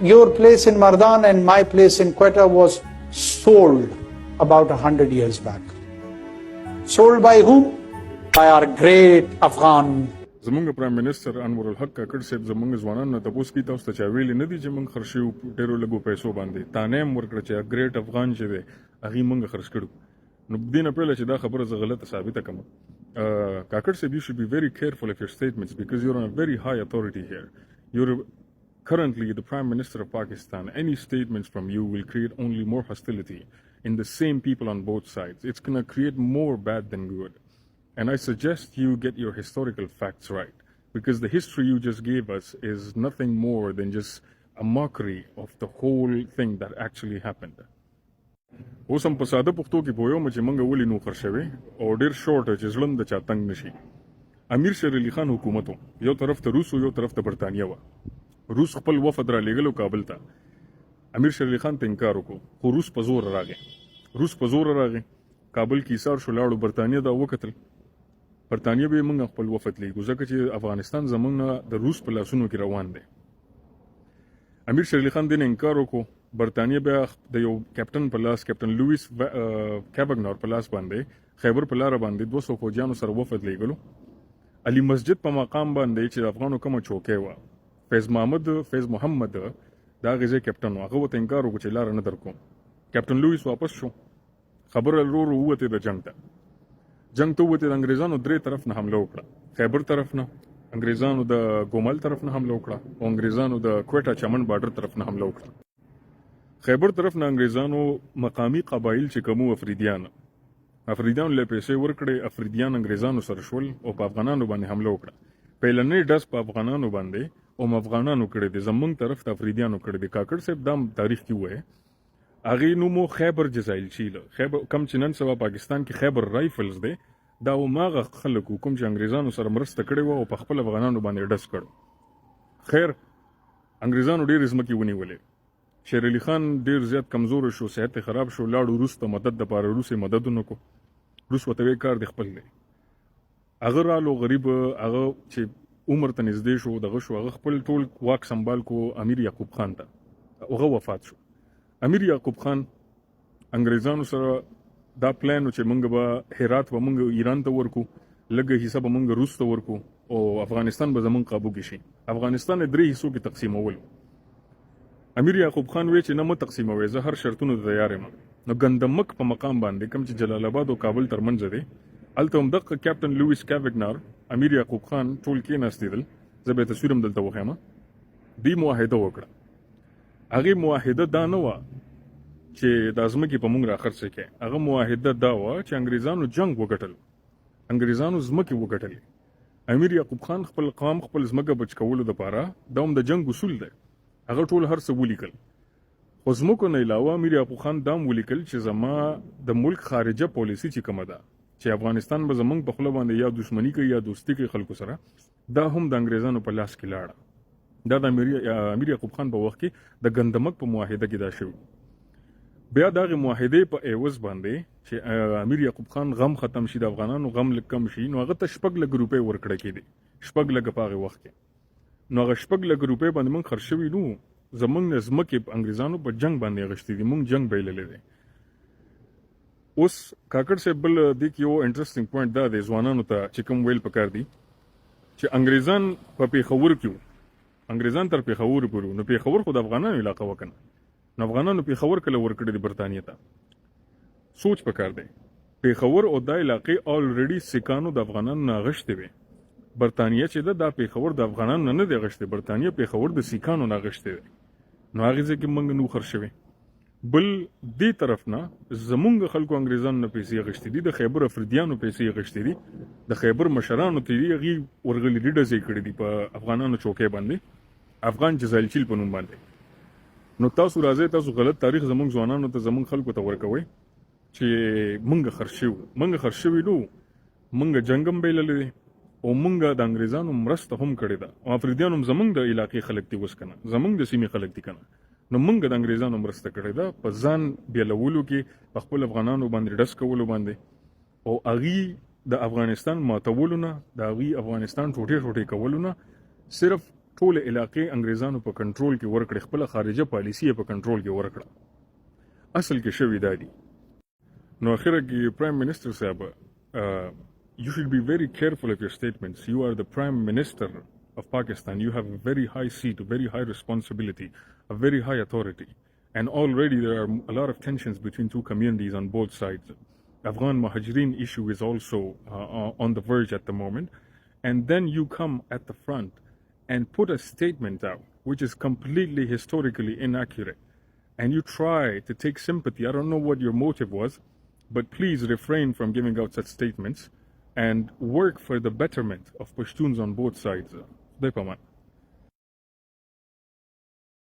your place in Mardan and my place in Quetta was sold about 100 years back. Sold by whom? By our great Afghan. زمونږ پرایم منسٹر انور الحق کاکړ صاحب زمونږ ځوانانو نه تپوس کړي تاسو ته چا ویلي نه دي چې موږ خرڅ شوي ډېرو لږو پیسو باندې تانه هم ورکړه چې ګریټ افغان چې دی هغې موږ خرڅ کړو نو دې نه پهله چې دا خبره زه غلطه ثابته کړم کاکړ صاحب you should be very careful of your statements because you're on a very high authority here. You're currently the Prime Minister of Pakistan. Any statements from you will create only more hostility in the same people on both sides. It's going to create more bad than good. And I suggest you get your historical facts right, because the history you just gave us is nothing more than just a mockery of the whole thing that actually happened. اوس هم په ساده پښتو کې پوهیږم چې موږ ولې نو خرڅ شوي او ډېر شورټ چې زړه د چا تنګ نشي. امیر شیر علي خان حکومت یو طرف ته روس یو طرف ته برطانیه وه. روس خپل وفد را لېږلو کابل ته. امیر شیر علي خان ته انکار وکړو خو روس په زور راغی. کابل کې ایسار شو لاړو برطانیه دا وکتل. برطانیه به موږ خپل وفد لیږو ځکه چې افغانستان زموږ نه د روس په لاسونو کې روان دی. امیر شیر علي خان دې نه انکار وکړو. برطانیه بیا د یو کیپټن په لاس کیپټن لویس کیبګنور په لاس باندې خیبر په لاره باندې 200 فوجیانو سره وفد لیږلو. علي مسجد په مقام باندې چې د افغانو کومه چوکۍ وه فیض محمد دا غزه کیپټن و هغه ورته انکار وکړو چې لاره نه در کوم. کیپټن لویس واپس شو. خبره ورو ووتې د جنګ ته ووتې د انګریزانو درې طرف نه حمله وکړه. خیبر طرف نه انګریزانو د ګومل طرف نه حمله وکړه او انګریزانو د کوټه چمن بارډر طرف نه حمله وکړه. خیبر طرف نه انګریزانو مقامی قبایل چې کومو افریدیانو له پیسې ورکړې افریدیان انګریزانو سره شول او په افغانانو باندې حمله وکړه. پیلنۍ ډز په افغانانو باندې او افغانانو کړی دی زمونږ طرف ته افریدیانو کړی دی. کاکړ صاحب دا تاریخ کې وایي هغې نوم و خیبر جزایل چیله کم چې نن سبا پاکستان کې خیبر رایفلز دی دا هماغه خلک کوم چې انګریزانو سره مرسته کړې وه او په خپل افغانانو باندې ډز کړو. خیر انګریزانو ډېرې ځمکې ونیولې. شیر علي خان ډېر زیات کمزوره شو صحت یې خراب شو لاړو روس ته مدد دپاره روس یې مدد ونه کړو. روس ورته وایي کار دی خپل دی. هغه رالو غریب هغه چې عمر ته نږدې شو دغه شو هغه خپل ټول واک سنبال کو امیر یعقوب خان ته هغه وفات شو. امیر یعقوب خان انګریزانو سره دا پلان و چې موږ به هرات به موږ ایران ته ورکو لږه حصه به موږ روس ته ورکو او افغانستان به زموږ قابو کې شي. افغانستان یې 3 حصو کې تقسیمولو. امیر یعقوب خان وی چې نه مه تقسیموئ زه هر شرطونو ته تیار یم. نو ګندمک په مقام باندې کوم چې جلال آباد او کابل ترمنځ دی هلته همدغه کیپټن لویس کیبګنور امیر یعقوب خان ټول کېناستېدل. زه به تصویر هم دلته وښیم. دې معاهده وکړه. هغې معاهده دا نه وه چې دا ځمکې په موږ راخرڅې کړې. هغه معاهده دا وه چې انګریزانو جنګ وګټل انګریزانو ځمکې وګټلې. امیر یعقوب خان خپل قام خپل ځمکه بچ کولو دپاره دا هم د جنګ اصول دی هغه ټول هر څه ولیکل. خو ځمکو نه علاوه امیر یعقوب خان دا هم ولیکل چې زما د ملک خارجه پالیسي چې کومه ده چې افغانستان به زموږ په خوله باندې یا دښمني کوي یا دوستي کوي خلکو سره دا هم د انګریزانو په لاس کې لاړه. دا د امیر یعقوب خان په وخت کې د ګندمک په معاهده کې دا شوي. بیا دغه معاهدې په عوض باندې چې امیر یعقوب خان غم ختم شي د افغانانو غم لږ کم شي نو هغه ته 6 لک روپۍ ورکړه کېدې. 6 لک په هغه وخت کې نو هغه 6 لک روپۍ باندې موږ خرڅ شوي نو زموږ نه ځمکې انګریزانو په جنګ باندې اخیستې دي. موږ جنګ بایللی دی. اوس کاکړ صاحب بل دې کې یو انټرسټینګ پوینټ دا دی ځوانانو ته چې کوم ویل پکار دي چې انګریزان په پېښور کې انګریزان تر پېښور پورې نو پېښور خو د افغانانو علاقه وکنه نو افغانانو پېښور کله ورکړی دی برطانیې ته. سوچ پکار دی پېښور او دا علاقې آلریډي سیکانو د افغانانو نه اغشتې وې. برطانیه چې ده دا پېښور د افغانانو نه دی اغشتې برطانیه پېښور د سیکانو نه اغشتې دی نو هغې ځای کې موږ نو خرڅ شوې. بل دې طرف نه زمونږ خلکو انګریزانو نه پیسې اغشتې دي د خیبر افریدیانو پیسې اغشتې دي د خیبر مشرانو ته دي هغې ورغلي دي ډزې کړي دي په افغانانو چوکۍ باندې افغان جزایل چیل په نوم باندې. نو تاسو راځئ تاسو غلط تاریخ زمونږ ځوانانو ته زمونږ خلکو ته ورکوئ چې موږ خرڅ شوي نو موږ جنګ هم بایللی دی او موږ د انګریزانو مرسته هم کړې ده او افریدیان هم زمونږ د علاقې خلک دي اوس که نه زمونږ د سیمې خلک دي که نه نو موږ د انګریزانو مرسته کړې ده په ځان بیلولو کې په خپل افغانانو باندې ډز کولو باندې او هغې د افغانستان ماتولو نه د هغې افغانستان ټوټې کولو نه صرف ټول علاقې انګریزانو په کنټرول کې ورکړې، خپل خارجه پالیسی په کنټرول کې ورکړه. اصل کې شوی دا دی. نو اخره کې پرایم منسٹر صاحب you should be very careful of your statements. You are the Prime Minister of Pakistan. You have a very high seat, a very high responsibility, a very high authority. And already there are a lot of tensions between two communities on both sides. Afghan Muhajirin issue is also on the verge at the moment. And then you come at the front and put a statement out which is completely historically inaccurate. And you try to take sympathy. I don't know what your motive was, but please refrain from giving out such statements and work for the betterment of Pashtuns on both sides. Khudai paman.